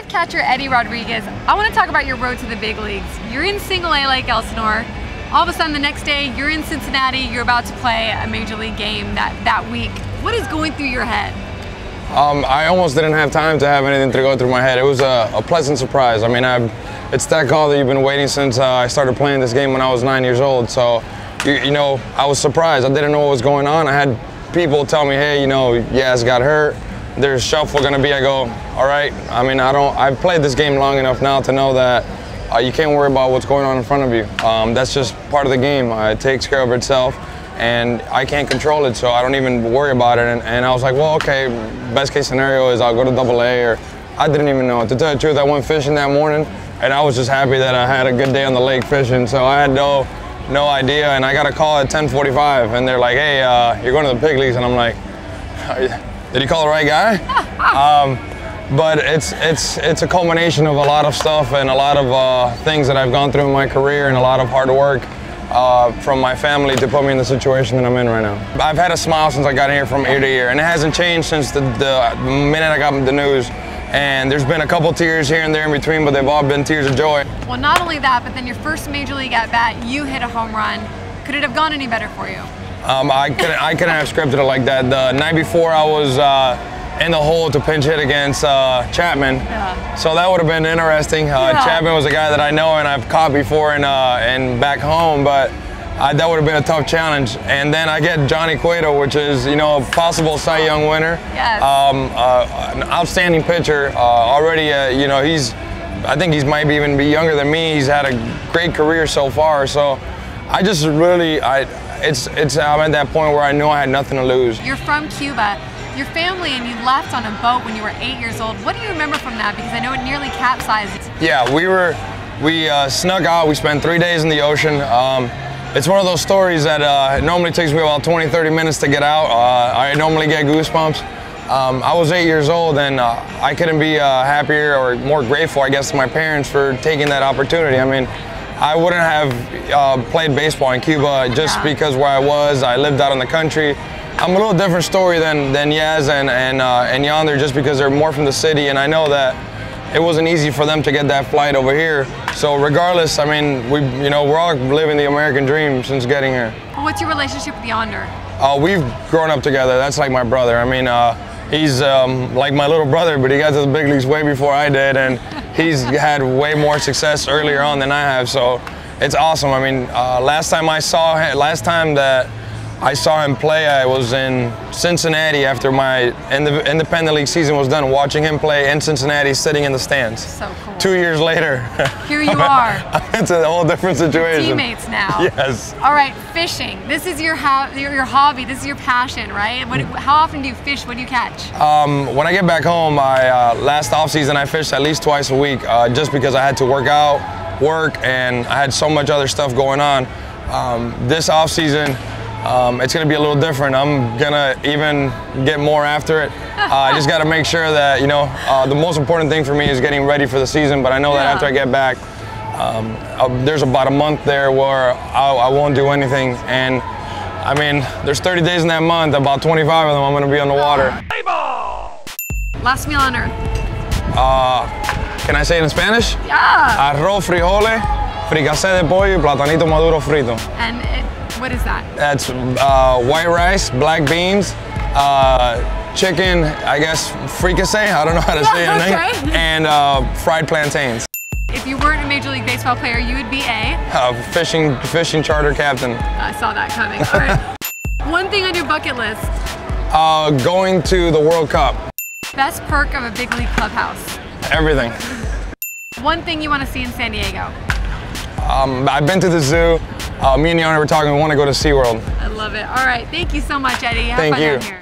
with catcher Eddy Rodriguez. I want to talk about your road to the big leagues. You're in Single A Lake Elsinore. All of a sudden the next day you're in Cincinnati. You're about to play a major league game that week. What is going through your head? I almost didn't have time to have anything to go through my head. It was a pleasant surprise. I mean, it's that call that you've been waiting since I started playing this game when I was 9 years old. So, you know, I was surprised. I didn't know what was going on. I had people tell me, hey, you know, Yaz got hurt. There's shuffle gonna be. I go, all right. I mean, I've played this game long enough now to know that you can't worry about what's going on in front of you. That's just part of the game. It takes care of itself, and I can't control it, so I don't even worry about it. And I was like, well, okay, best case scenario is I'll go to AA, or I didn't even know. To tell you the truth, I went fishing that morning, and I was just happy that I had a good day on the lake fishing, so I had no idea. And I got a call at 10:45, and they're like, hey, you're going to the big leagues, and I'm like, did you call the right guy? But it's a culmination of a lot of stuff and a lot of things that I've gone through in my career, and a lot of hard work from my family to put me in the situation that I'm in right now. I've had a smile since I got here from ear to ear, and it hasn't changed since the minute I got the news. And there's been a couple tears here and there in between, but they've all been tears of joy. Well, not only that, but then your first major league at bat, you hit a home run. Could it have gone any better for you? I couldn't have scripted it like that. The night before, I was in the hole to pinch hit against Chapman. Yeah. So that would have been interesting. Chapman was a guy that I know and I've caught before and back home, but that would have been a tough challenge. And then I get Johnny Cueto, which is, you know, a possible Cy Young winner. Yes. An outstanding pitcher. Already, you know, I think he might even be younger than me. He's had a great career so far. So I just really, I'm at that point where I knew I had nothing to lose. You're from Cuba. Your family and you left on a boat when you were 8 years old. What do you remember from that? Because I know it nearly capsized. Yeah, we snuck out. We spent 3 days in the ocean. It's one of those stories that it normally takes me about 20-30 minutes to get out. I normally get goosebumps. I was 8 years old, and I couldn't be happier or more grateful, I guess, to my parents for taking that opportunity. I mean, I wouldn't have played baseball in Cuba just because where I was. I lived out in the country. I'm a little different story than Yaz and Yonder, just because they're more from the city, and I know that it wasn't easy for them to get that flight over here. So regardless, I mean, we're all living the American dream since getting here. What's your relationship with Yonder? We've grown up together. That's like my brother. I mean, he's like my little brother, but he got to the big leagues way before I did, and he's had way more success earlier on than I have. So it's awesome. I mean, last time that I saw him play, I was in Cincinnati after my independent league season was done, watching him play in Cincinnati, sitting in the stands. So cool. 2 years later, here you are. It's a whole different situation. Teammates now. Yes. All right, fishing. This is your hobby. This is your passion, right? How often do you fish? What do you catch? When I get back home, last off season I fished at least twice a week, just because I had to work, and I had so much other stuff going on. This off season, it's going to be a little different. I'm going to even get more after it. I just got to make sure that, you know, the most important thing for me is getting ready for the season, but I know that after I get back, there's about a month there where I won't do anything. And I mean, there's 30 days in that month, about 25 of them I'm going to be on the water. Last meal on earth. Can I say it in Spanish? Yeah. Arroz, frijoles, fricasé de pollo y platanito maduro frito. And what is that? That's white rice, black beans, chicken, I guess fricassee, I don't know how to say it, and fried plantains. If you weren't a Major League Baseball player, you would be a? Fishing charter captain. I saw that coming. All right. One thing on your bucket list. Going to the World Cup. Best perk of a big league clubhouse. Everything. One thing you want to see in San Diego. I've been to the zoo. Me and Yana were talking, we want to go to SeaWorld. I love it. All right, thank you so much, Eddy. Have fun down here.